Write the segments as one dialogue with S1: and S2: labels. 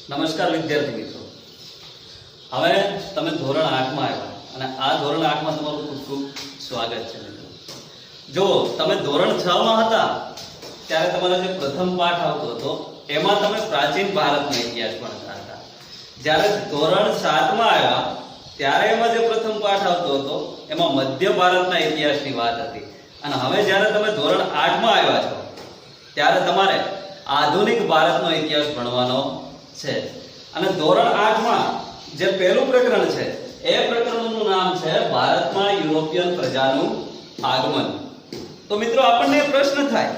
S1: નમસ્કાર વિદ્યાર્થી મિત્રો, હવે તમે ધોરણ 8 માં આવ્યા અને આ ધોરણ 8 માં તમારું ખૂબ ખૂબ સ્વાગત છે મિત્રો. જો તમે ધોરણ 6 માં હતા ત્યારે તમારો જે પ્રથમ પાઠ આવતો હતો એમાં તમે પ્રાચીન ભારતનો ઇતિહાસ ભણતા હતા. જ્યારે ધોરણ 7 માં આવ્યા ત્યારે એમાં જે પ્રથમ પાઠ આવતો હતો એમાં મધ્ય ભારતના ઇતિહાસની વાત હતી. અને હવે જ્યારે તમે ધોરણ 8 માં આવ્યા છો ત્યારે તમારે આધુનિક ભારતનો ઇતિહાસ ભણવાનો છે. અને ધોરણ 8 માં જે પહેલું પ્રકરણ છે એ પ્રકરણનું નામ છે ભારતમાં યુરોપિયન પ્રજાનું આગમન. તો મિત્રો આપણને પ્રશ્ન થાય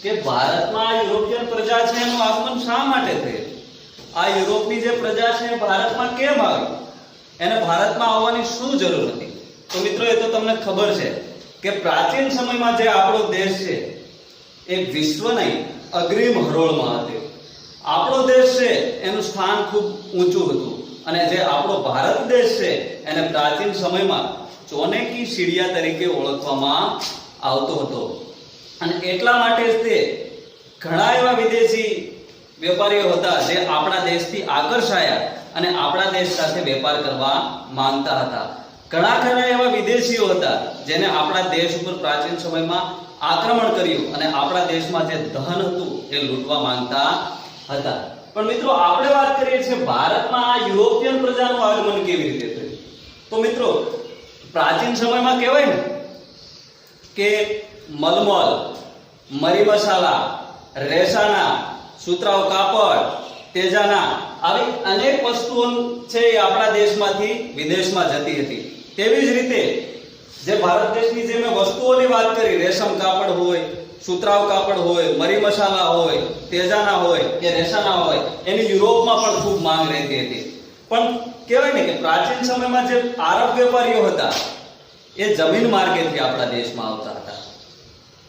S1: કે ભારતમાં યુરોપિયન પ્રજા છે એનું આગમન શા માટે થયું? આ યુરોપની જે પ્રજા છે ભારતમાં કેમ આવી? એને ભારતમાં આવવાની શું જરૂર હતી? તો મિત્રો એ તો તમને ખબર છે કે પ્રાચીન સમયમાં જે આપણો દેશ છે એ વિશ્વની અગ્રીમ હરોળમાં હતો. આપણો દેશ છે એનું સ્થાન ખૂબ ઊંચું હતું અને જે આપણો ભારત દેશ છે એને પ્રાચીન સમયમાં ચોનેકી સીડિયા તરીકે ઓળખવામાં આવતો હતો. અને એટલા માટે જ તે ઘણા એવા વિદેશી વેપારીઓ હતા જે આપણા દેશથી આકર્ષાયા અને આપણા દેશ સાથે વેપાર કરવા માંગતા હતા. ઘણા ખરા એવા વિદેશીઓ હતા જેને આપણા દેશ ઉપર પ્રાચીન સમયમાં આક્રમણ કર્યું અને આપણા દેશમાં જે ધન હતું એ લૂંટવા માંગતા હતા. પણ મિત્રો આપણે વાત કરીએ છીએ ભારતમાં આ યુરોપિયન પ્રજાનું આગમન કેવી રીતે થયું. તો મિત્રો પ્રાચીન સમયમાં કહેવાય ને કે મલમલ, મરી મસાલા, રેસાના, સુતરાઉ કાપડ, તેજાના આવી અનેક વસ્તુઓ છે એ આપણા દેશમાંથી વિદેશમાં જતી હતી. તેવી જ રીતે જે ભારત દેશની જે મેં વસ્તુઓની વાત કરી, રેશમ કાપડ હોય, સુતરાઉ કાપડ હોય, મરી મસાલા હોય, તેજાના હોય કે રેસાના હોય, એની યુરોપમાં પણ ખૂબ માંગ રહેતી હતી. પણ કહેવાય ને કે પ્રાચીન સમયમાં જે આરબ વેપારીઓ હતા એ જમીન માર્ગેથી આપણા દેશમાં આવતા હતા.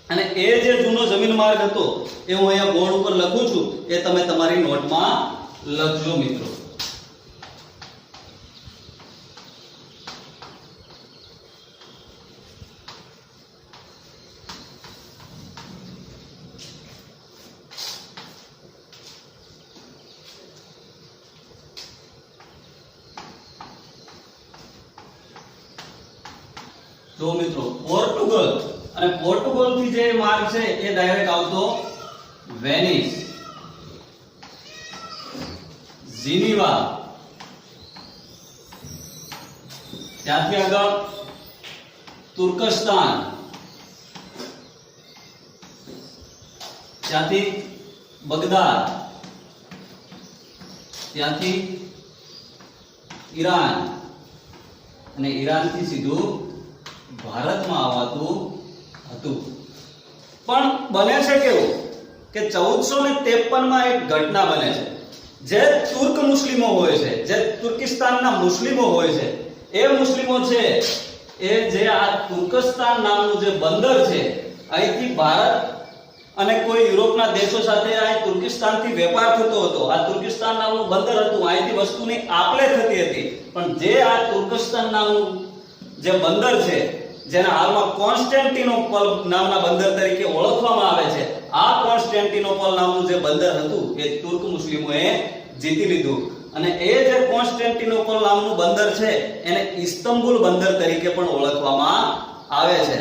S1: અને એ જે જૂનો જમીન માર્ગ હતો એ હું અહીંયા બોર્ડ ઉપર લખું છું, એ તમે તમારી નોટમાં લખજો મિત્રો. તો મિત્રો પોર્ટુગલ, અને પોર્ટુગલ થી જે માર્ગ છે એ ડાયરેક્ટ આવતો વેનિસ, જીનીવા, ત્યાંથી આગળ તુર્કસ્તાન, ત્યાંથી બગદાદ, ત્યાંથી ઈરાન અને ઈરાનથી સીધું ભારતમાં આવતું હતું. પણ બને છે કેવું કે 1453 માં એક ઘટના બને છે. જે તુર્ક મુસ્લિમો હોય છે, જે તુર્કિસ્તાનના મુસ્લિમો હોય છે, એ મુસ્લિમો છે એ જે આ તુર્કસ્તાન નામનું જે બંદર છે અહીંથી ભારત અને કોઈ યુરોપના દેશો સાથે આ તુર્કિસ્તાનથી વેપાર થતો હતો. આ તુર્કિસ્તાન નામનું બંદર હતું, અહીંથી વસ્તુની આપ-લે થતી હતી. પણ જે આ તુર્કસ્તાન નામનું જે બંદર છે જેને હાલમાં કોન્સ્ટેન્ટિનોપલ નામના બંદર તરીકે ઓળખવામાં આવે છે, આ કોન્સ્ટેન્ટિનોપલ નામનું જે બંદર હતું એ તુર્ક મુસ્લિમોએ જીતી લીધું. અને એ જે કોન્સ્ટેન્ટિનોપલ નામનું બંદર છે એને ઇસ્તંબુલ બંદર તરીકે પણ ઓળખવામાં આવે છે.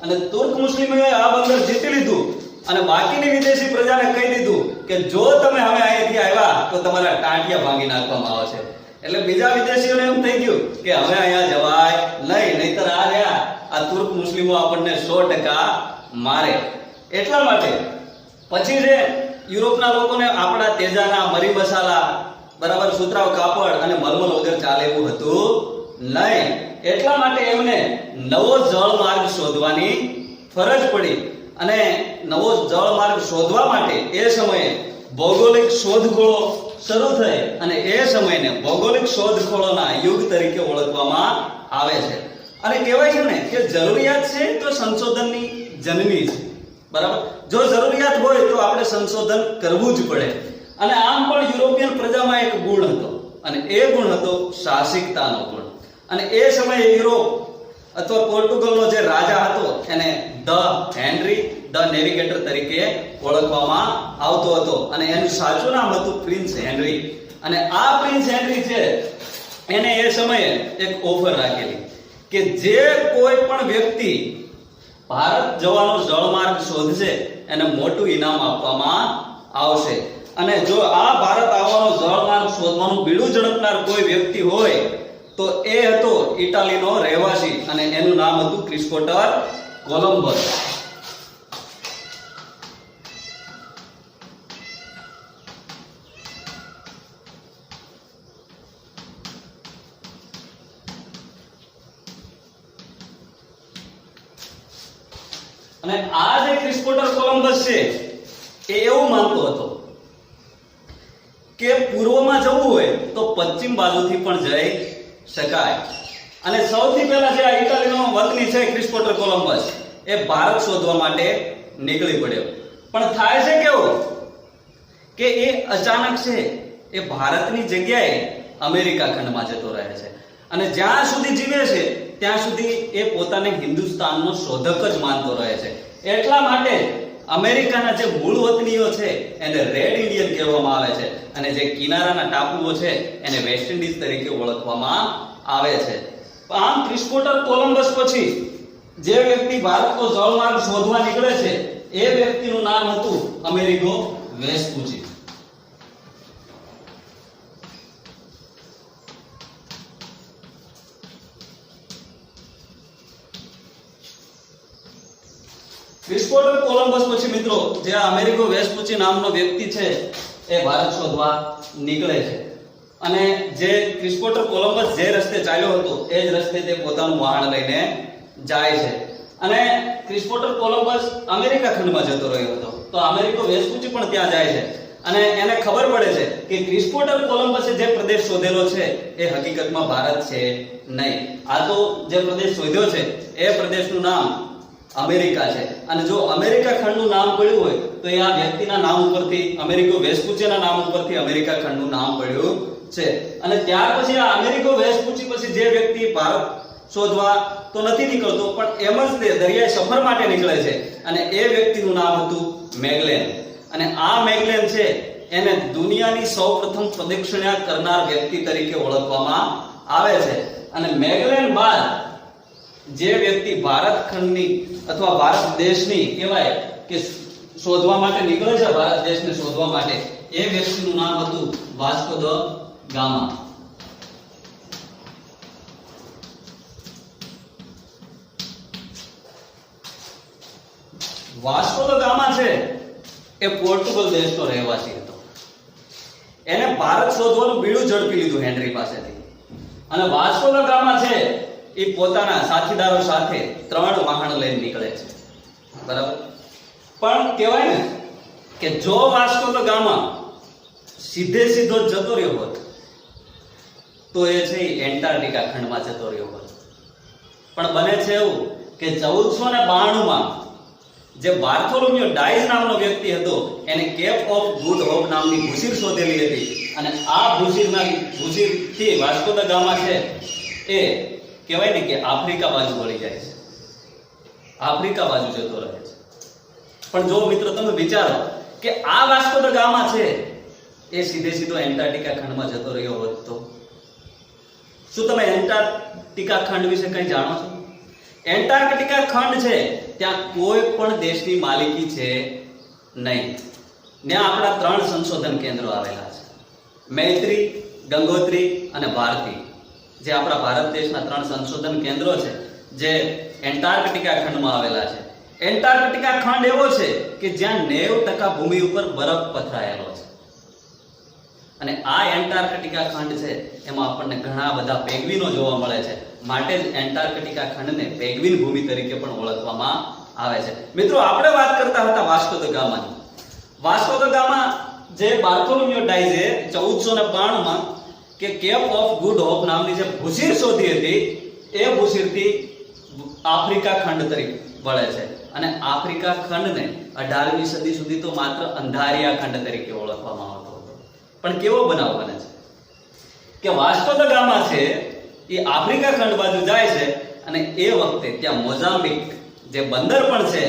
S1: અને તુર્ક મુસ્લિમોએ આ બંદર જીતી લીધું અને બાકીની વિદેશી પ્રજાને કહી દીધું કે જો તમે હવે અહીંથી આવ્યા તો તમારા ટાંટિયા ભાંગી નાખવામાં આવશે. એટલે બીજા વિદેશીઓને એમ થઈ ગયું કે હવે અહીંયા જવાય નહીં, નહીતર આ રહ્યા આ તુર્ક મુસ્લિમો આપણને 100% મારે. એટલા માટે પછી જે યુરોપના લોકોને આપણા તેજાના, મરી મસાલા, બરાબર, સુતરાઉ કાપડ અને મલમલ વગર ચાલે એવું હતું નહીં. એટલા માટે એમને નવો જળ માર્ગ શોધવાની ફરજ પડી. અને નવો જળ માર્ગ શોધવા માટે એ સમયે ભૌગોલિક શોધખોળો શરૂ થઈ અને એ સમયને ભૌગોલિક શોધખોળોના યુગ તરીકે ઓળખવામાં આવે છે. અને કહેવાય છે ને કે જરૂરિયાત છે તો સંશોધનની જનની છે. બરાબર, જો જરૂરિયાત હોય તો આપણે સંશોધન કરવું જ પડે. અને આમ પણ યુરોપિયન પ્રજામાં એક ગુણ હતો અને એ ગુણ હતો સાહસિકતાનો ગુણ. અને એ સમયે યુરોપ અથવા પોર્ટુગલનો જે રાજા હતો એને ધ હેનરી ધ નેવિગેટર તરીકે ઓળખવામાં આવતો હતો અને એનું સાચું નામ હતું પ્રિન્સ હેનરી. અને આ પ્રિન્સ હેનરી છે એને એ સમયે એક ઓફર રાખેલી કે જે કોઈ પણ વ્યક્તિ ભારત જવાનો જળમાર્ગ શોધશે એને મોટું ઇનામ આપવામાં આવશે. અને જો આ ભારત આવવાનો જળમાર્ગ શોધવાનું બીડું ઝડપનાર કોઈ વ્યક્તિ હોય તો એ હતો ઇટાલીનો રહેવાસી અને એનું નામ હતું ક્રિસ્ટોફર કોલંબસ. અને આ જે ક્રિસ્ટોફર કોલંબસ છે એ એવું માનતો હતો કે પૂર્વમાં જવું હોય તો પશ્ચિમ બાજુથી પણ જઈ શકાય. અને સૌથી પહેલા જે આ ઇટાલીનો વતની છે ક્રિસ્ટોફર કોલંબસ એ ભારત શોધવા માટે નીકળી પડ્યો. પણ થાય છે કેવું કે એ અચાનક છે એ ભારતની જગ્યાએ અમેરિકા ખંડમાં જતો રહે છે. અને જ્યાં સુધી જીવે છે ત્યાં સુધી એ પોતાને હિન્દુસ્તાનનો શોધક જ માનતો રહે છે. એટલા માટે અમેરિકાના જે મૂળ વતનીઓ છે એને રેડ ઇન્ડિયન કહેવામાં આવે છે અને જે કિનારાના ટાપુઓ છે એને વેસ્ટ ઇન્ડિઝ તરીકે ઓળખવામાં આવે છે. આમ ક્રિસ્ટોફર કોલંબસ પછી જે વ્યક્તિ ભારતનો જળમાર્ગ શોધવા નીકળે છે એ વ્યક્તિનું નામ હતું અમેરિગો વેસ્પુચી. ક્રિસ્ટોફર કોલંબસ પછી મિત્રો જે અમેરિગો વેસ્પુચી નામનો વ્યક્તિ છે એ ભારત શોધવા નીકળે છે. અને જે ક્રિસ્ટોફર કોલંબસ જે રસ્તે ચાલ્યો હતો એ જ રસ્તે તે પોતાનું વાહન લઈને જાય છે. અને ક્રિસ્ટોફર કોલંબસ અમેરિકા ખંડમાં જતો રહ્યો હતો તો અમેરિગો વેસ્પુચી પણ ત્યાં જાય છે. અને એને ખબર પડે છે કે ક્રિસ્ટોફર કોલંબસે જે પ્રદેશ શોધેલો છે એ હકીકતમાં ભારત છે નહીં. આ તો જે પ્રદેશ શોધ્યો છે એ પ્રદેશનું નામ અમેરિકા છે. અને જો અમેરિકા ખંડનું નામ પડ્યું હોય તો એ આ વ્યક્તિના નામ ઉપરથી અમેરિગો વેસ્પુચીના નામ ઉપરથી અમેરિકા ખંડનું નામ પડ્યું છે. અને ત્યાર પછી આ અમેરિગો વેસ્પુચી પછી જે વ્યક્તિ ભારત શોધવા તો નથી નીકળતો પણ એમ જ તે દરિયાઈ સફર માટે નીકળે છે અને એ વ્યક્તિનું નામ હતું મેગલેન. અને આ મેગલેન છે એને દુનિયાની સૌપ્રથમ પ્રદક્ષિણા કરનાર વ્યક્તિ તરીકે ઓળખવામાં આવે છે. અને મેગલેન બાદ જે વ્યક્તિ ભારત ખંડની અથવા ભારત દેશની કહેવાય કે શોધવા માટે નીકળે છે ભારત દેશને શોધવા માટે એ વ્યક્તિનું નામ હતું Vasco da gamma. Vasco da gamma છે એ પોર્ટુગલ દેશનો રહેવાસી હતો. એને ભારત શોધવાનું બીડું ઝડપી લીધું હેનરી પાસેથી. અને વાસ્કો દ ગામા છે એ પોતાના સાથીદારો સાથે 3 વાહન લઈને નીકળે છે. બરાબર. પણ કહેવાય ને કે જો વાસ્કો દ ગામા સીધો જતો રહ્યો હોત તો એ છે એન્ટાર્કટિકા ખંડમાં જતો રહ્યો હોત. પણ બને છે એવું કે 1492 જે બાર્થોલોમ્યુ ડાઇઝ નામનો વ્યક્તિ હતો એને કેપ ઓફ ગુડ હોપ નામની ભૂશીર શોધેલી હતી. અને આ ભૂશીરથી વાસ્કો દ ગામા છે એ કહેવાય ને કે આફ્રિકા બાજુ વળી જાય છે, આફ્રિકા બાજુ જતો રહે છે. પણ જો મિત્રો તમે વિચારો કે આ વાસ્કો દ ગામા છે એ સીધો એન્ટાર્કટિકા ખંડમાં જતો રહ્યો હોત તો શું તમે એન્ટાર્કટિકા ખંડ વિશે કંઈ જાણો છો? એન્ટાર્કટિકા ખંડ છે ત્યાં કોઈ પણ દેશની માલિકી છે નહીં. ત્યાં આપણા 3 સંશોધન કેન્દ્રો આવેલા છે, મૈત્રી, ગંગોત્રી અને ભારતી. જે આપણા ભારત દેશના 3 સંશોધન કેન્દ્રો છે જે એન્ટાર્કટિકા ખંડમાં આવેલા છે. એન્ટાર્કટિકા ખંડ એવો છે કે જ્યાં 90% ભૂમિ ઉપર બરફ પથરાયેલો છે. અને આ એન્ટાર્કટિકા ખંડ છે એમાં આપણને ઘણા બધા પેંગ્વિનો જોવા મળે છે. માટે જ એન્ટાર્કટિકા ખંડને પેંગ્વિન ભૂમિ તરીકે પણ ઓળખવામાં આવે છે. મિત્રો આપણે વાત કરતા હતા વાસ્કો દ ગામાની. વાસ્કો દ ગામા જે બાર્થોલોમ્યુ ડાઇઝે 1492 કે કેપ ઓફ ગુડ હોપ નામની જે ભૂશીર શોધી હતી એ ભૂશીરથી આફ્રિકા ખંડ તરીકે વળે છે. અને આફ્રિકા ખંડને 18મી સદી સુધી તો માત્ર અંધારિયા ખંડ તરીકે ઓળખવામાં આવતો હતો. પણ કેવો બનાવ બને છે કે વાસ્કો દ ગામા છે એ આફ્રિકા ખંડ બાજુ જાય છે અને એ વખતે ત્યાં મોઝામ્બિક જે બંદર પણ છે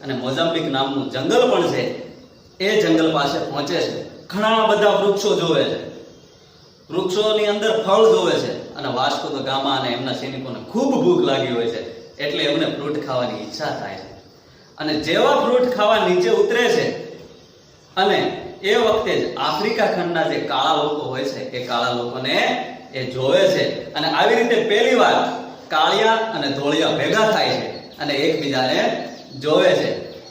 S1: અને મોઝામ્બિક નામનું જંગલ પણ છે એ જંગલ પાસે પહોંચે છે. ઘણા બધા વૃક્ષો જોવે છે વૃક્ષોની અંદર ફળ જોવે છે અને વાસ્કો દ ગામા અને એમના સૈનિકોને ખૂબ ભૂખ લાગી હોય છે એટલે એમને ફ્રૂટ ખાવાની ઈચ્છા થાય છે અને જેવા ફ્રૂટ ખાવા નીચે ઉતરે છે અને એ વખતે જ આફ્રિકા ખંડના જે કાળા લોકો હોય છે એ કાળા લોકોને એ જોવે છે અને આવી રીતે પહેલી વાર કાળિયા અને ધોળિયા ભેગા થાય છે અને એકબીજાને જોવે છે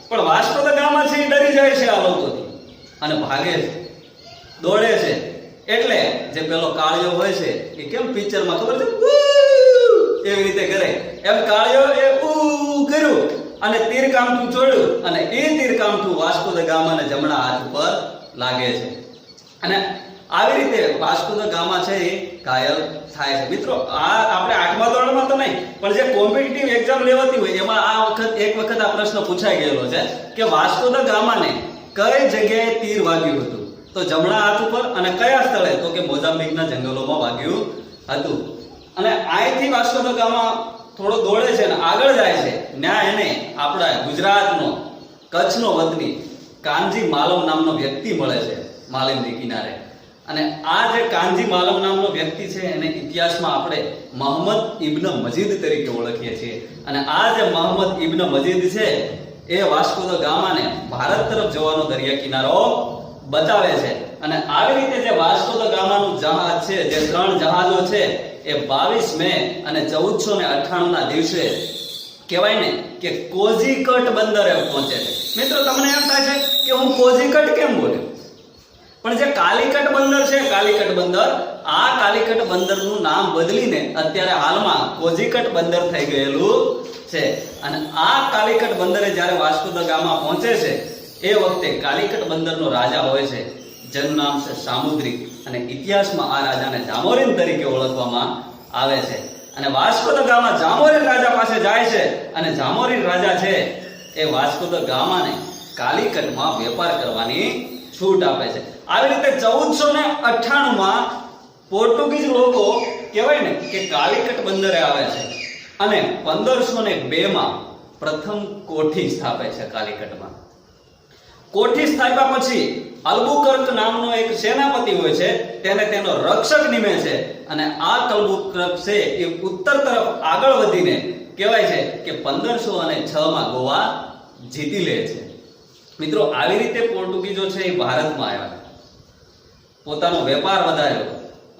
S1: પણ વાસ્કો દ ગામા છે એ ડરી જાય છે આ લોકોથી અને ભાગે છે દોડે છે એટલે જે પેલો કાળિયો હોય છે એ કેમ પિક્ચરમાં ખબર છે એવી રીતે કરે એમ કાળિયો એ કર્યું અને તીરકામઠું છોડ્યું અને એ તીરકામઠું વાસ્કો દ ગામાને જમણા હાથ ઉપર લાગે છે અને આવી રીતે વાસ્કો દ ગામા છે એ ઘાયલ થાય છે મિત્રો આ આપણે 8મા ધોરણમાં તો નહીં પણ જે કોમ્પિટિટિવ એક્ઝામ લેવાતી હોય એમાં એક વખત આ પ્રશ્ન પૂછાઈ ગયેલો છે કે વાસ્કો દ ગામાને કઈ જગ્યાએ તીર વાગ્યું હતું તો જમણા હાથ ઉપર અને કયા સ્થળે તો કે મોઝામ્બિકના જંગલોમાં વાગ્યું હતું અને અહીંથી વાસ્કો દ ગામા થોડો દોડે છે અને આગળ જાય છે ત્યાં એને આપણા ગુજરાતનો કચ્છનો વતની કાનજી માલમ નામનો વ્યક્તિ મળે છે માલિમની કિનારે અને આ જે કાનજી માલમ નામનો વ્યક્તિ છે એને ઇતિહાસમાં આપણે મોહમ્મદ ઇબ્ન મજીદ તરીકે ઓળખીએ છીએ અને આ જે મોહમ્મદ ઇબ્ન મજીદ છે એ વાસ્કો દ ગામાને ભારત તરફ જવાનો દરિયા કિનારો બતાવે છે અને આવી રીતે જે વાસ્કો દ ગામાનું જહાજ છે જે 3 જહાજો છે એ 22 મે અને 1498 ના દિવસે કહેવાય ને કે કોઝીકટ બંદરે પહોંચે છે મિત્રો તમને એમ થાય છે કે હું કોઝીકટ કેમ બોલ્યો પણ જે કાલિકટ બંદર છે કાલિકટ બંદર આ કાલિકટ બંદરનું નામ બદલીને અત્યારે હાલમાં કોઝીકટ બંદર થઈ ગયેલું છે અને આ કાલિકટ બંદરે જ્યારે વાસ્કો દ ગામા પહોંચે છે એ વખતે કાલિકટ બંદરનો રાજા હોય છે જેનું નામ છે સામુદ્રિક અને ઇતિહાસમાં આ રાજાને જામોરીન તરીકે ઓળખવામાં આવે છે અને વાસ્કો દ ગામા જામોરીન રાજા પાસે જાય છે અને જામોરીન રાજા છે એ વાસ્કો દ ગામાને કાલિકટમાં વેપાર કરવાની છૂટ આપે છે આવી રીતે 1498 માં પોર્ટુગીઝ લોકો કહેવાય ને કે કાલિકટ બંદરે આવે છે અને 1502 માં પ્રથમ કોઠી સ્થાપે છે કાલિકટમાં કોઠી સ્થાપ્યા પછી અલ્બુકર્ક નામનો એક સેનાપતિ હોય છે તેને તેનો રક્ષક નિમે છે અને આ અલ્બુકર્ક છે એ ઉત્તર તરફ આગળ વધીને કહેવાય છે કે 1506 માં ગોવા જીતી લે છે મિત્રો આવી રીતે પોર્ટુગીઝો છે એ ભારતમાં આવ્યા પોતાનો વેપાર વધાર્યો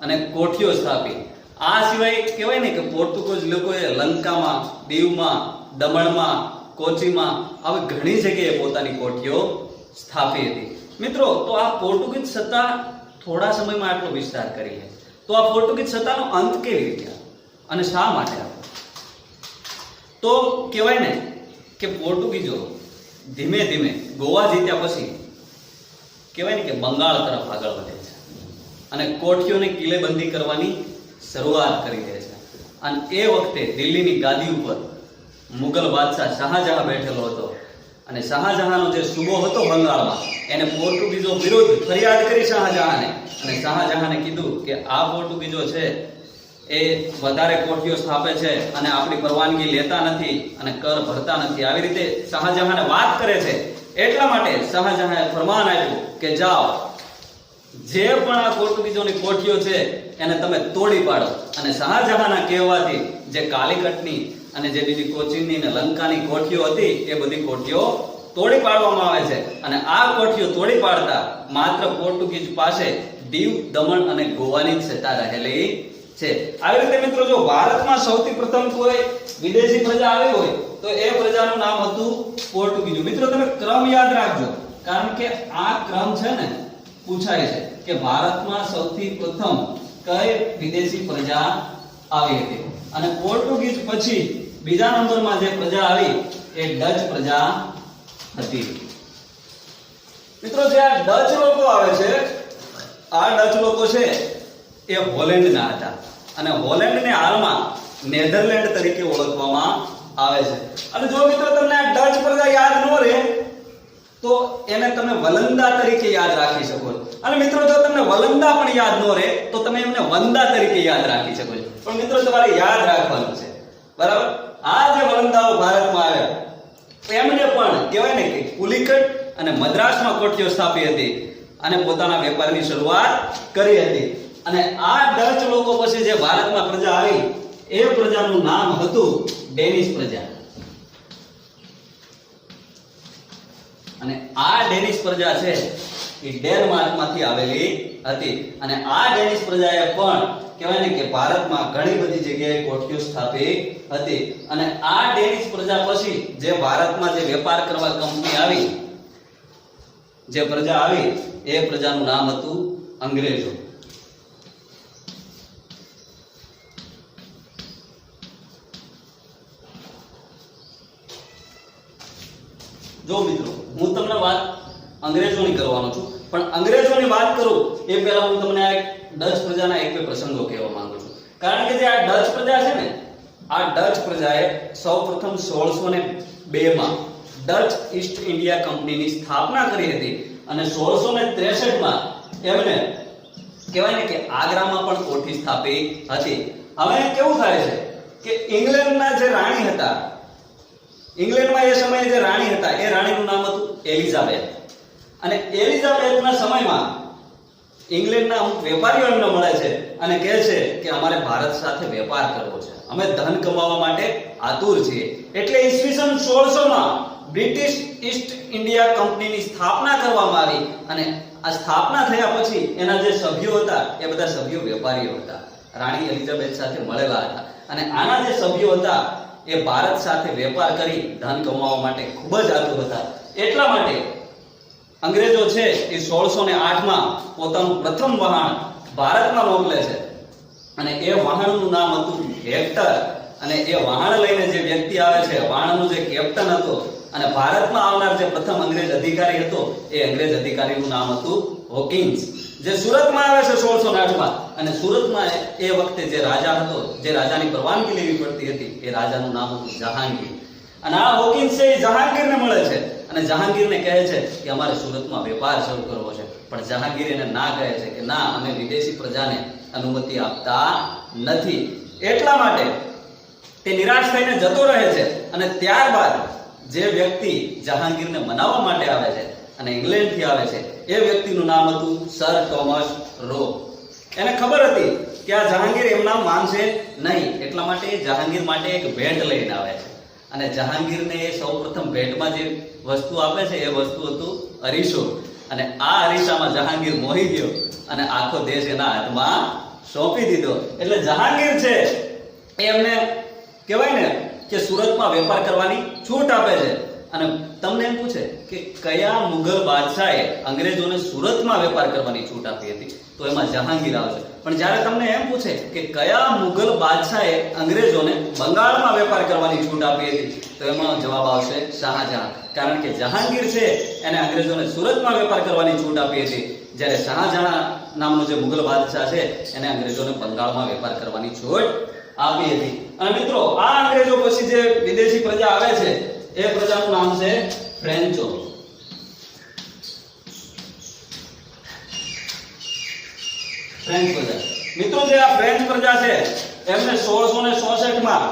S1: અને કોઠીઓ સ્થાપી આ સિવાય કહેવાય ને કે પોર્ટુગીઝ લોકોએ લંકામાં દીવમાં દમણમાં કોચીમાં આવી ઘણી જગ્યાએ પોતાની કોઠીઓ સ્થાપી હતી મિત્રો તો આ પોર્ટુગીઝ સત્તા થોડા સમયમાં આટલો વિસ્તાર કરી છે તો આ પોર્ટુગીઝ સત્તાનો અંત કેવી રીતે અને શા માટે આવ્યો તો કહેવાય ને કે પોર્ટુગીઝો ધીમે ધીમે ગોવા જીત્યા પછી કહેવાય ને કે બંગાળ તરફ આગળ વધે છે અને કોઠીઓને કિલ્લેબંધી કરવાની શરૂઆત કરી દે છે અને એ વખતે દિલ્હીની ગાદી ઉપર મુગલ બાદશાહ શાહજહાં બેઠેલો હતો અને શાહજહાંનો જે સૂબો હતો બંગાળમાં એને પોર્ટુગીઝો વિરુદ્ધ ફરિયાદ કરી શાહજહાંને અને શાહજહાંને કીધું કે આ પોર્ટુગીઝો છે એ વધારે કોઠીઓ સ્થાપે છે અને આપણી પરવાનગી લેતા નથી અને કર ભરતા નથી આવી રીતે શાહજહાંને વાત કરે છે એટલા માટે શાહજહાંએ ફરમાન આપ્યું કે જાઓ જે પણ આ પોર્ટુગીઝોની કોઠીઓ છે એને તમે તોડી પાડો અને શાહજહાંના કહેવાથી જે કાલિકટની અને જે બીજી કોચીનની અને લંકાની કોઠીઓ હતી એ બધી કોઠીઓ તોડી પાડવામાં આવે છે અને આ કોઠીઓ તોડી પાડતા માત્ર પોર્ટુગીઝ પાસે દીવ દમણ અને ગોવાની જ સત્તા રહેલી છે આવી રીતે મિત્રો જો ભારતમાં સૌથી પ્રથમ કોઈ વિદેશી પ્રજા આવી હોય તો એ પ્રજાનું નામ હતું પોર્ટુગીઝો મિત્રો તમે ક્રમ યાદ રાખજો કારણ કે આ ક્રમ છે ને પૂછાય છે કે ભારતમાં સૌથી પ્રથમ કઈ વિદેશી પ્રજા આવી હતી અને પોર્ટુગીઝ પછી બીજા નંબરમાં જે પ્રજા આવી એ ડચ પ્રજા હતી મિત્રો જે આ ડચ લોકો આવે છે આ ડચ લોકો છે એ હોલેન્ડના હતા અને હોલેન્ડને હાલમાં નેધરલેન્ડ તરીકે ઓળખવામાં આવે છે અને જો મિત્રો તમને આ ડચ પ્રજા યાદ ન રહે તો એને તમે વલંદા તરીકે યાદ રાખી શકો છો અને મિત્રો જો તમને વલંદા પણ યાદ ન રહે તો તમે એમને વંદા તરીકે યાદ રાખી શકો છો પણ મિત્રો તમારે યાદ રાખવાનું છે બરાબર આ જે વલંદાઓ ભારતમાં આવ્યા એમને પણ કહેવાય ને કે પુલિકટ અને મદ્રાસમાં કોઠીઓ સ્થાપી હતી અને પોતાના વેપારની શરૂઆત કરી હતી અને આ ડચ લોકો પછી જે ભારતમાં પ્રજા આવી એ પ્રજાનું નામ હતું ડેનિશ પ્રજા. અને આ ડેનિશ પ્રજા છે એ ડેનમાર્કમાંથી આવેલી હતી. અને આ ડેનિશ પ્રજાએ પણ કહેવાય ને કે ભારતમાં ઘણી બધી જગ્યાએ કોઠીઓ સ્થાપી હતી. અને આ ડેનિશ પ્રજા પછી જે ભારતમાં જે વેપાર કરવા કંપની આવી, જે પ્રજા આવી એ પ્રજાનું નામ હતું અંગ્રેજો. જો મિત્રો, હું તમને વાત અંગ્રેજોની કરવાનો છું, પણ અંગ્રેજોની વાત કરું એ પહેલા હું તમને આ ડચ પ્રજાના એક બે પ્રસંગો કહેવા માંગુ છું. કારણ કે જે આ ડચ પ્રજા છે ને, આ ડચ પ્રજાએ સૌપ્રથમ 1602 માં ડચ ઈસ્ટ ઇન્ડિયા કંપનીની સ્થાપના કરી હતી. અને 1663 માં એમણે કહેવાય ને કે આગ્રામાં પણ કોઠી સ્થાપી હતી. હવે કેવું થાય છે કે ઇંગ્લેન્ડના જે રાણી હતા, ઇંગ્લેન્ડમાં એ સમયે જે રાણી હતા એ રાણીનું નામ હતું એલિઝાબેથ. અને એલિઝાબેથના સમયમાં ઇંગ્લેન્ડના અમુક વેપારીઓ એમને મળે છે અને કહે છે કે અમારે ભારત સાથે વેપાર કરવો છે, અમે ધન કમાવા માટે આતુર છીએ. એટલે ઈસવીસન 1600 માં બ્રિટિશ ઈસ્ટ ઇન્ડિયા કંપનીની સ્થાપના કરવામાં આવી. અને આ સ્થાપના થયા પછી એના જે સભ્યો હતા એ બધા સભ્યો વેપારીઓ હતા, રાણી એલિઝાબેથ સાથે મળેલા હતા. અને આના જે સભ્યો હતા એ ભારત સાથે વેપાર કરી ધન કમાવા માટે ખૂબ જ આતુર હતા. એટલા માટે અંગ્રેજો છે એ 1608 માં પોતાનું પ્રથમ વહાણ ભારતમાં મોકલે છે. અને એ વહાણનું નામ હતું હેક્ટર. અને એ વહાણ લઈને જે વ્યક્તિ આવે છે, વહાણનો જે કેપ્ટન હતો અને ભારતમાં આવનાર જે પ્રથમ અંગ્રેજ અધિકારી હતો એ અંગ્રેજ અધિકારીનું નામ હતું હોકિન્સ, જે સુરતમાં આવે છે 1608 માં. અને સુરતમાં એ વખતે જે રાજા હતો, જે રાજાની પરવાનગી લેવી પડતી હતી, એ રાજાનું નામ હતું જહાંગીર. અને આ હોકિન્સ છે એ જહાંગીરને મળે છે અને જહાંગીરને કહે છે કે અમારે સુરતમાં વેપાર શરૂ કરવો છે. પણ જહાંગીર એને ના કહે છે કે ના, અમે વિદેશી પ્રજાને અનુમતિ આપતા નથી. એટલા માટે તે નિરાશ થઈને જતો રહે છે. અને ત્યારબાદ જે વ્યક્તિ જહાંગીરને મનાવવા માટે આવે છે અને ઇંગ્લેન્ડથી આવે છે એ વ્યક્તિનું નામ હતું સર થોમસ રો. એને ખબર હતી કે આ જહાંગીર એમના માનશે નહીં, એટલા માટે જહાંગીર માટે એક ભેટ લઈને આવે છે. અને જહાંગીરને એ સૌપ્રથમ ભેટમાં જે વસ્તુ આપે છે એ વસ્તુ હતું અરીસો. અને આ અરીસામાં જહાંગીર મોહી ગયો અને આખો દેશ એના હાથમાં સોંપી દીધો. એટલે જહાંગીર છે એમને કહેવાય ને કે સુરતમાં વેપાર કરવાની છૂટ આપે છે. અને તમને એમ પૂછે કે કયા મુગલ બાદશાહે અંગ્રેજોને સુરતમાં વેપાર કરવાની છૂટ આપી હતી, તો એમાં જહાંગીર આવશે. પણ જ્યારે તમને એમ પૂછે કે કયા મુગલ બાદશાહે અંગ્રેજોને બંગાળમાં વેપાર કરવાની છૂટ આપી હતી, તો એમાં જવાબ આવશે શાહજહાં. કારણ કે જહાંગીર છે એને અંગ્રેજોને સુરતમાં વેપાર કરવાની છૂટ આપી હતી, જ્યારે શાહજહાં નામનો જે મુગલ બાદશાહ છે એને અંગ્રેજોને બંગાળમાં વેપાર કરવાની છૂટ આપી હતી. અને મિત્રો, આ અંગ્રેજો પછી જે વિદેશી પ્રજા આવે છે એ પ્રજાનું નામ છે ફ્રેન્ચો. ફ્રેન્ચ પ્રજા. મિત્રો, જે આ ફ્રેન્ચ પ્રજા છે એમને 1666 માં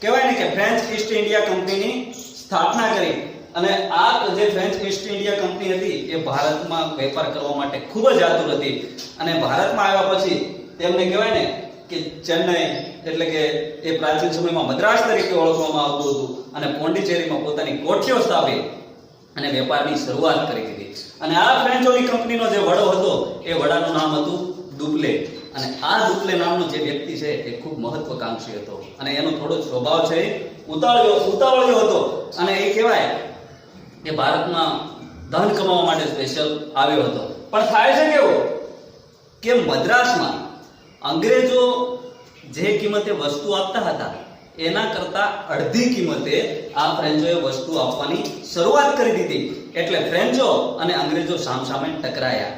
S1: કહેવાય ને કે ફ્રેન્ચ ઈસ્ટ ઇન્ડિયા કંપનીની સ્થાપના કરી. અને આ જે ફ્રેન્ચ ઈસ્ટ ઇન્ડિયા કંપની હતી એ ભારતમાં વેપાર કરવા માટે ખૂબ જ આતુર હતી. અને ભારતમાં આવ્યા પછી તેમને કહેવાય ને કે ચેન્નઈ, એટલે કે એ પ્રાચીન સમયમાં મદ્રાસ તરીકે ઓળખવામાં આવતું હતું, અને પોંડિચેરીમાં પોતાની કોઠીઓ સ્થાપી અને વેપારની શરૂઆત કરી દીધી. અને આ ફ્રેન્ચોની કંપનીનો જે વડો હતો એ વડાનું નામ હતું દુપ્લે. અને આ દુપ્લે નામનો જે વ્યક્તિ છે એ ખૂબ મહત્વકાંક્ષી હતો અને એનો થોડો સ્વભાવ છે ઉતાવળિયો હતો. અને એ કહેવાય કે ભારતમાં ધન કમાવા માટે સ્પેશિયલ આવ્યો હતો. પણ થાય છે કેવું કે મદ્રાસમાં અંગ્રેજો જે કિંમતે વસ્તુ આપતા હતા એના કરતા અડધી કિંમતે આ ફ્રેન્ચોએ વસ્તુ આપવાની શરૂઆત કરી દીધી. એટલે ફ્રેન્ચો અને અંગ્રેજો સામસામે ટકરાયા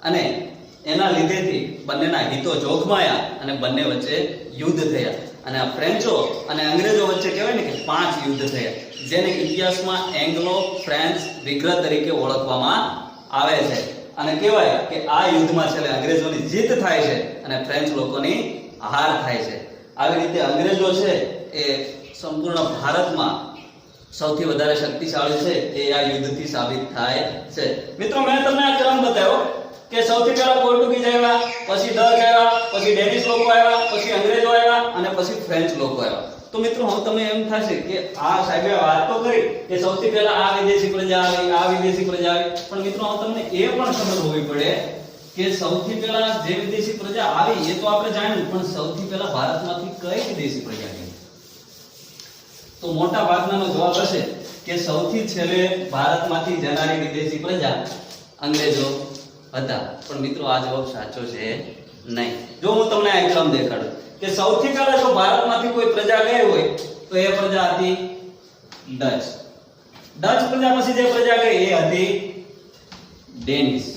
S1: અને એના લીધેથી બંનેના હિતો જોખમાયા અને બંને વચ્ચે યુદ્ધ થયા. અને આ ફ્રેન્ચો અને અંગ્રેજો વચ્ચે કહેવાય ને કે 5 યુદ્ધ થયા, જેને ઇતિહાસમાં એંગ્લો ફ્રેન્ચ વિગ્રહ તરીકે ઓળખવામાં આવે છે. અને કહેવાય કે આ યુદ્ધમાં છેલ્લે અંગ્રેજોની જીત થાય છે અને ફ્રેન્ચ લોકોની હાર થાય છે. આવી રીતે અંગ્રેજો છે એ સંપૂર્ણ ભારતમાં સૌથી વધારે શક્તિશાળી છે એ આ યુદ્ધથી સાબિત થાય છે. મિત્રો, મેં તમને આ ક્રમ બતાવ્યો કે સૌથી પહેલા પોર્ટુગીઝ આવ્યા, પછી ડચ આવ્યા, પછી ડેનિશ લોકો આવ્યા, પછી અંગ્રેજો આવ્યા અને પછી ફ્રેન્ચ લોકો આવ્યા. તો મિત્રો હું તમને એમ થશે કે આ સાહેબે વાત તો કરી કે સૌથી પહેલા આ વિદેશી પ્રજા આવી, આ વિદેશી પ્રજા આવી, પણ મિત્રો હું તમને એ પણ સમજ હોવી પડે કે સૌથી પહેલા જે વિદેશી પ્રજા આવી એ તો આપણે જાણ્યું, પણ સૌથી પહેલા ભારતમાંથી કઈ વિદેશી પ્રજા આવી? તો મોટા ભાગનાનો જવાબ હશે કે સૌથી છેલ્લે ભારતમાંથી જનારી વિદેશી પ્રજા અંગ્રેજો હતા. પણ મિત્રો આ જવાબ સાચો છે નહીં. જો હું તમને આ એક્ઝામ દેખાડું કે સૌથી પહેલા જો ભારતમાંથી કોઈ પ્રજા ગઈ હોય તો એ પ્રજા હતી ડચ. ડચ પ્રજા પછી જે પ્રજા ગઈ એ હતી ડેનિશ.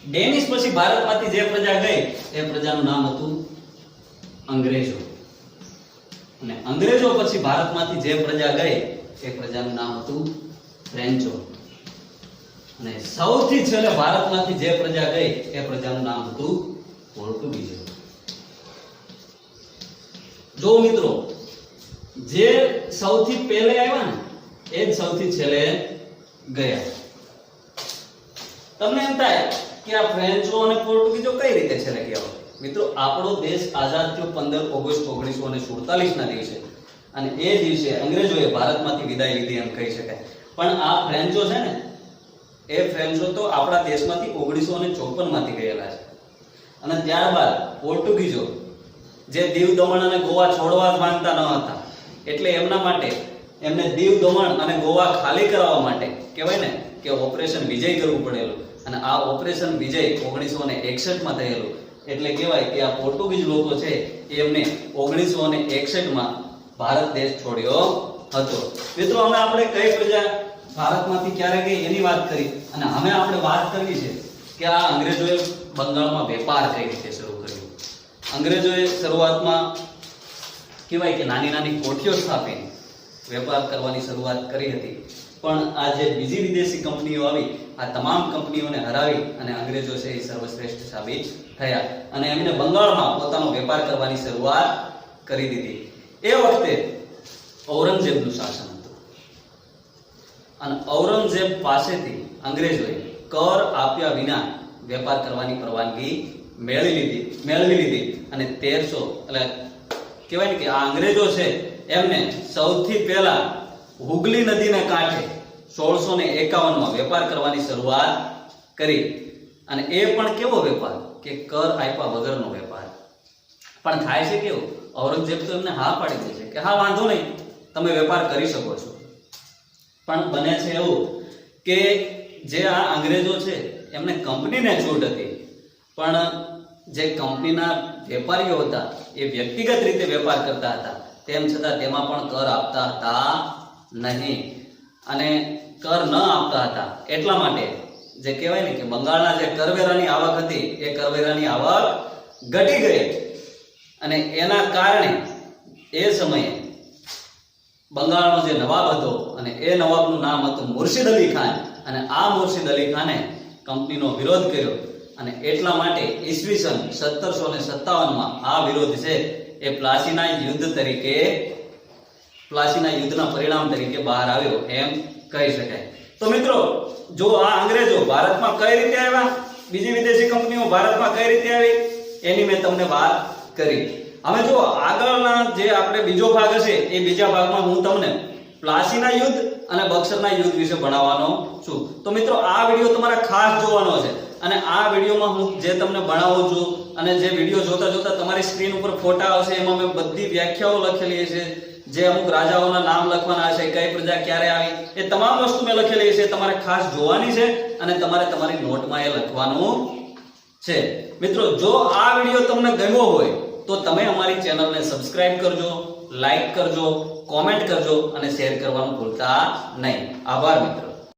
S1: ડેનિશ પછી ભારતમાંથી જે પ્રજા ગઈ એ પ્રજાનું નામ હતું અંગ્રેજો. અને અંગ્રેજો પછી ભારતમાંથી જે પ્રજા ગઈ એ પ્રજાનું નામ હતું ફ્રેન્ચો. અને સૌથી છેલ્લે ભારતમાંથી જે પ્રજા ગઈ એ પ્રજાનું નામ હતું પોર્ટુગીઝો. જો મિત્રો જે સૌથી પહેલે આવ્યા ને એ જ સૌથી છેલ્લે ગયા. તમને એમ થાય કે આ ફ્રેન્ચો અને પોર્ટુગીઝો કઈ રીતે છેલ્લે ગયા? મિત્રો આપણો દેશ આઝાદ થયો 15 ઓગસ્ટ 1947 ના દિવસે, અને એ દિવસે અંગ્રેજોએ ભારતમાંથી વિદાય લીધી એમ કહી શકાય. પણ આ ફ્રેન્ચો છે ને એ ફ્રેન્ચો તો આપણા દેશમાંથી 1954 માંથી ગયેલા છે. અને ત્યારબાદ પોર્ટુગીઝો જે દીવ દમણ અને ગોવા છોડવા જ માંગતા ન હતા, એટલે એમના માટે એમને દીવ દમણ અને ગોવા ખાલી કરાવવા માટે કહેવાય ને કે ઓપરેશન વિજય કરવું પડેલું. અને આ ઓપરેશન વિજય 1961 માં થયેલું. એટલે કહેવાય કે આ પોર્ટુગીઝ લોકો છે એમને 1961 માં ભારત દેશ છોડ્યો હતો. મિત્રો હવે આપણે કઈ પ્રજા ભારતમાંથી ક્યારે ગઈ એની વાત કરી, અને હવે આપણે વાત કરવી છે કે આ અંગ્રેજોએ બંગાળમાં વેપાર કઈ રીતે શરૂ કર્યો. અંગ્રેજોએ શરૂઆતમાં કહેવાય કે નાની નાની કોઠીઓ સ્થાપીને વેપાર કરવાની શરૂઆત કરી હતી. પણ આ જે બીજી વિદેશી કંપનીઓ આવી, આ તમામ કંપનીઓને હરાવી અને અંગ્રેજો છે એ સર્વશ્રેષ્ઠ સાબિત થયા અને એમને બંગાળમાં પોતાનો વેપાર કરવાની શરૂઆત કરી દીધી. એ વખતે ઔરંગઝેબનું શાસન હતું અને ઔરંગઝેબ પાસેથી અંગ્રેજોએ કર આપ્યા વિના વેપાર કરવાની પરવાનગી મેળવી લીધી અને 1300 એટલે કહેવાય ને કે આ અંગ્રેજો છે એમને સૌથી પહેલા હુગલી નદીને કાંઠે 1651 માં વેપાર કરવાની શરૂઆત કરી. અને એ પણ કેવો વેપાર કે કર આપ્યા વગરનો વેપાર. પણ થાય છે કેવું, ઔરંગઝેબ તો એમને હા પાડી દે છે કે હા વાંધો નહીં, તમે વેપાર કરી શકો છો. પણ બને છે એવું કે જે આ અંગ્રેજો છે એમને કંપનીને છૂટ હતી, પણ જે કંપનીના વેપારીઓ હતા એ વ્યક્તિગત રીતે વેપાર કરતા હતા, તેમ છતાં તેમાં પણ કર આપતા હતા નહીં. અને કર ન આપતા હતા એટલા માટે જે કહેવાય ને કે બંગાળના જે કરવેરાની આવક હતી એ કરવેરાની આવક ઘટી ગઈ. અને એના કારણે એ સમયે બંગાળનો જે નવાબ હતો અને એ નવાબનું નામ હતું મુર્શિદ અલી ખાન, અને આ મુર્શિદ અલી ખાને કંપનીનો વિરોધ કર્યો. અને એટલા માટે ઈસવીસન 1757 માં આ વિરોધ છે એ પ્લાસીના યુદ્ધના પરિણામ તરીકે બહાર આવ્યો એમ કહી શકાય. તો મિત્રો જો આ અંગ્રેજો ભારતમાં કઈ રીતે આવ્યા, બીજી વિદેશી કંપનીઓ ભારતમાં કઈ રીતે આવી એની મેં તમને વાત કરી. હવે જો આગળના જે આપણે બીજો ભાગ હશે એ બીજા ભાગમાં હું તમને પ્લાસીના યુદ્ધ અને બક્સરના યુદ્ધ વિશે ભણાવવાનો છું. તો મિત્રો આ વિડિયો તમારે ખાસ જોવાનો છે. અને આ વિડિયોમાં હું જે તમને ભણાવું છું અને જે વિડિયો જોતા જોતા તમારી સ્ક્રીન ઉપર ફોટા આવશે, એમાં મેં બધી વ્યાખ્યાઓ લખેલી છે, જે અમુક રાજાઓના નામ લખવાના છે, કઈ પ્રજા ક્યારે આવી, એ તમામ વસ્તુ મેં લખેલી છે. તમારે ખાસ જોવાની છે અને તમારે તમારી નોટમાં એ લખવાનું છે. મિત્રો જો આ વિડિયો તમને ગમ્યો હોય તો તમે અમારી ચેનલને સબસ્ક્રાઇબ કરજો, લાઈક કરજો, કોમેન્ટ કરજો અને શેર કરવાનું ભૂલતા નહીં. આભાર મિત્રો.